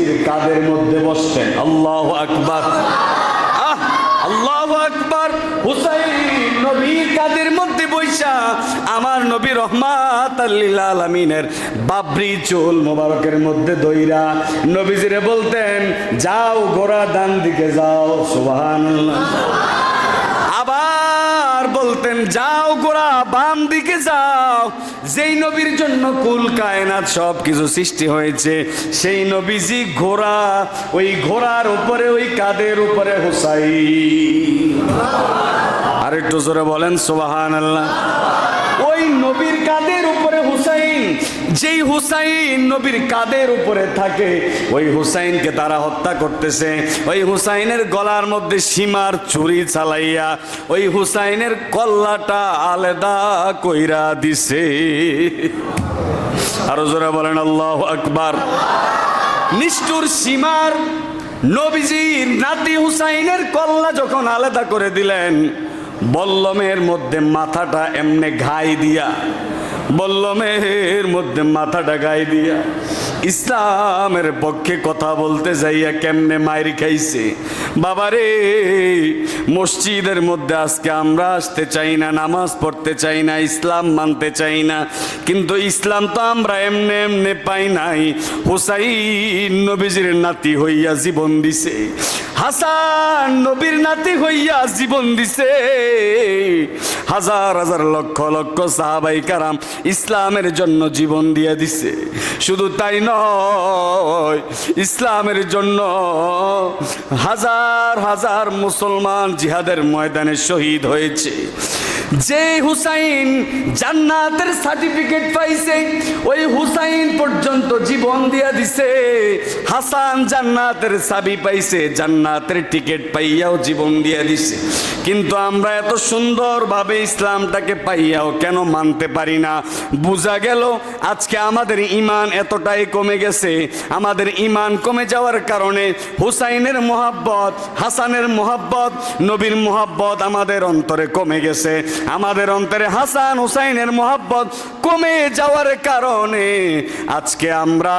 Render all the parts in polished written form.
নবীজির কাঁধের মধ্যে বসতেন। আল্লাহু আকবার, আল্লাহু আকবার। হুসাইন নবীর কাঁধের মধ্যে বৈশা আমার নবী রহমাতাল লিল আলামিনের বাবরি চুল মোবারকের মধ্যে দইরা নবীজিরে বলতেন, যাও গোরা ডান দিকে যাও, সুবহানাল্লাহ। আবার বলতেন, যাও গোরা বাম দিকে যাও। যেই নবীর জন্য কুল কায়নাত সব কিছু সৃষ্টি হয়েছে, সেই নবীজি ঘোড়া, ওই ঘোড়ার উপরে, ওই কাঁধের উপরে হুসাইন। আর একটু জোরে বলেন সুবহানাল্লাহ। ওই নবীর কাঁধের উপরে হুসাইন। যেই হুসাইন নবীর কাঁধের উপরে থাকে, ওই হুসাইনকে তারা হত্যা করতেছে। ওই হুসাইনের গলার মধ্যে সীমার ছুরি চালাইয়া ওই হুসাইনের কল্লাটা আলাদা কইরা দিছে। আরো জোরে বলেন আল্লাহু আকবার। নিষ্ঠুর সীমার নবীজির নাতি হুসাইনের কল্লা যখন আলাদা করে দিলেন, বল্লমের মধ্যে মাথাটা এমনে ঘাই দিয়া, বল্লমের মধ্যে মাথাটা গাই দিয়া ইসলামের পক্ষে কথা বলতে যাইয়া কেমনে মাইর খাইছে। বাবারে, মসজিদের মধ্যে আজকে আমরা আসতে চাই না, নামাজ পড়তে চাই না, ইসলাম মানতে চাই না, কিন্তু ইসলাম তো আমরা এমনে এমনে পাই নাই। হুসাইন নবীজির নাতি হইয়া জীবন দিছে, হাসান নবীর নাতি হইয়া জীবন দিছে। হাজার হাজার লক্ষ লক্ষ সাহাবাই কারাম ইসলামের জন্য জীবন দিয়ে দিছে। শুধু তাই নয়, ইসলামের জন্য হাজার হাজার মুসলমান জিহাদের ময়দানে শহীদ হয়েছে। যে হুসাইন জান্নাতের সার্টিফিকেট পাইছে, ওই হুসাইন পর্যন্ত জীবন দিয়া দিছে। হাসান জান্নাতের চাবি পাইছে, জান্নাতের টিকিট পাইয়াও জীবন দিয়া দিছে। কিন্তু আমরা এত সুন্দরভাবে ইসলামটাকে পাইয়াও কেন মানতে পারি না? বোঝা গেল আজকে আমাদের ঈমান এতটাই কমে গেছে। আমাদের ঈমান কমে যাওয়ার কারণে হুসাইনের মোহাব্বত, হাসানের মোহাব্বত, নবীর মোহাব্বত আমাদের অন্তরে কমে গেছে। আমাদের অন্তরে হাসান হুসাইনের মোহাব্বত কমে যাওয়ার কারণে আজকে আমরা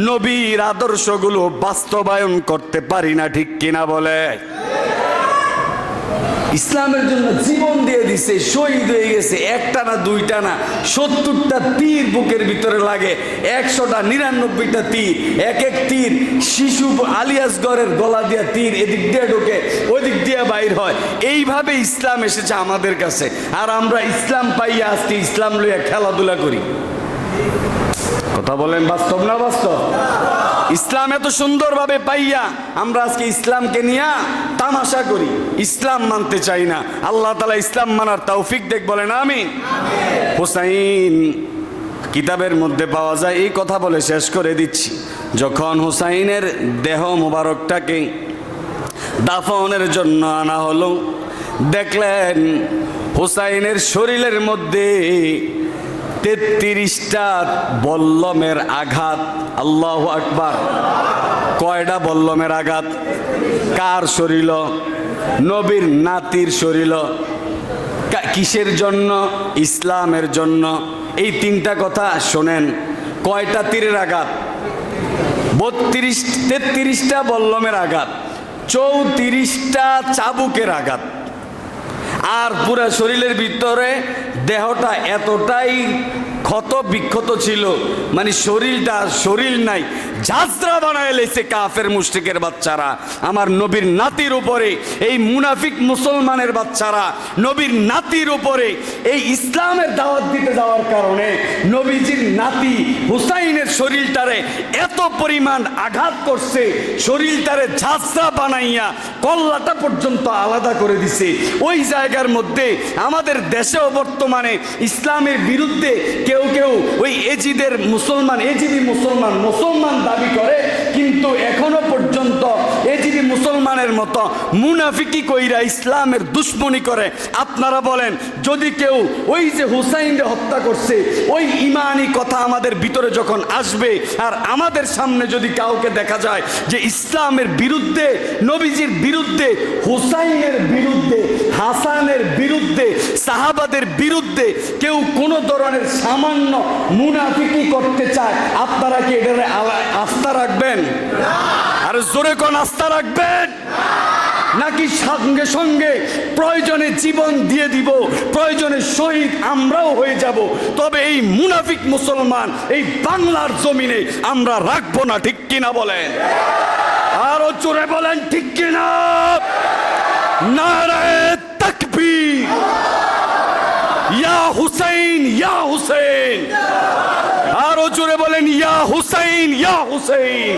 নবীর আদর্শগুলো বাস্তবায়ন করতে পারি না। ঠিক কিনা বলে? ইসলামের জন্য জীবন দিয়ে দিছে, শহীদ হয়ে গেছে। একটা না, দুইটা না, 70টা তীর বুকের ভিতরে লাগে, 100টা 99টা তীর। এক এক তীর শিশু আলিয়াসগড়ের গলা দিয়া তীর এদিক দিয়ে ঢোকে, ওই দিক দিয়ে বাইর হয়। এইভাবে ইসলাম এসেছে আমাদের কাছে। আর আমরা ইসলাম পাইয়া আজকে ইসলাম লইয়া খেলাধুলা করি। কথা বলেন, বাস্তব না বাস্তব? ইসলাম এত সুন্দরভাবে পাইয়া আমরা আজকে ইসলামকে নিয়ে তামাশা করি, ইসলাম মানতে চাই না। আল্লাহ তাআলা ইসলাম মানার তৌফিক দেখ, বলেন আমিন। হুসাইন কিতাবের মধ্যে পাওয়া যায়। এই কথা বলে শেষ করে দিচ্ছি। যখন হুসাইনের দেহ মোবারকটাকে দাফনের জন্য আনা হলো, দেখলেন হুসাইনের শরীরের মধ্যে 33টা বল্লমের আঘাত। আল্লাহু আকবার। কয়টা বল্লমের আঘাত? কার শরীর? নবীর নাতির শরীর। কিসের জন্য? ইসলামের জন্য। এই তিনটা কথা শোনেন। কয়টা তীরের আঘাত? 33টা বল্লমের আঘাত, 34টা চাবুকের আঘাত। আর পুরা শরীরের ভিতরে দেহটা এতটাই ক্ষত বিক্ষত ছিল, মানে শরীরটা শরীর নাই, ঝাঁঝরা বানায় লেছে কাফের মুশরিকের বাচ্চারা আমার নবীর নাতির উপরে। এই মুনাফিক মুসলমানের বাচ্চারা নবীর নাতির উপরে এই ইসলামের দাওয়াত দিতে যাওয়ার কারণে নবীজির নাতি হুসাইনের শরীরটারে এত পরিমাণ আঘাত করছে, শরীরটারে ঝাঁঝরা বানাইয়া কল্লাটা পর্যন্ত আলাদা করে দিছে। ওই জায়গার মধ্যে আমাদের দেশেও বর্তমানে ইসলামের বিরুদ্ধে কেউ কেউ ওই এজিদের মুসলমান, এজিদি মুসলমান দাবি করে, কিন্তু এখনো পর্যন্ত এজিদি মুসলমানের মতো মুনাফিকি কইরা ইসলামের দুশ্মনী করে। আপনারা বলেন, যদি কেউ ওই যে হুসাইনকে হত্যা করছে ওই ইমানি কথা আমাদের ভিতরে যখন আসবে, আর আমাদের সামনে যদি কাউকে দেখা যায় যে ইসলামের বিরুদ্ধে, নবীজির বিরুদ্ধে, হুসাইনের বিরুদ্ধে, হাসানের বিরুদ্ধে, সাহাবাদের বিরুদ্ধে কেউ কোনো ধরনের সামান্য মুনাফিকি করতে চায়, আপনারা কি এটারে আস্থা রাখবেন? জোরে কোন আস্থা রাখবেন নাকি সঙ্গে সঙ্গে প্রয়োজনে জীবন দিয়ে দিব, প্রয়োজনে শহীদ আমরাও হয়ে যাব, তবে এই মুনাফিক মুসলমান এই বাংলার জমিনে আমরা রাখবো না? ঠিক কিনা বলেন? আরো জোরে বলেন ঠিক কিনা? নারে তাকবীর, ইয়া হুসাইন ইয়া হুসাইন, আরো জোরে বলেন ইয়া হুসাইন ইয়া হুসাইন।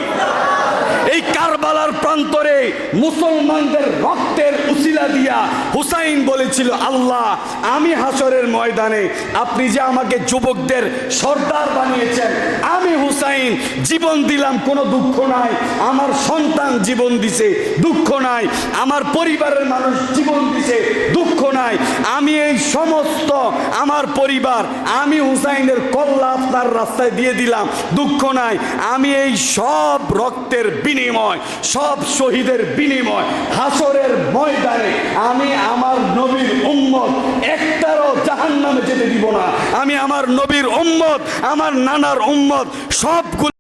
এই কারবালার প্রান্তরে মুসলমানদের রক্তের উসিলা দিয়া হুসাইন বলেছিল, আল্লাহ আমি হাসরের ময়দানে আপনি যে আমাকে যুবকদের সর্দার বানিয়েছেন, আমি হুসাইন জীবন দিলাম, কোনো দুঃখ নাই, আমার সন্তান জীবন দিছে দুঃখ নাই, আমার পরিবারের মানুষ জীবন দিছে দুঃখ নাই, আমি এই সমস্ত আমার পরিবার আমি হুসাইনের কল্লা আপনার রাস্তায় দিয়ে দিলাম, দুঃখ নাই, আমি এই সব রক্তের বিনিময়, সব শহীদের বিনিময় হাসরের ময়দানে আমি আমার নবীর উম্মত একটারও জাহান্নামে যেতে দিব না। আমি আমার নবীর উম্মত, আমার নানার উম্মত সবগুলো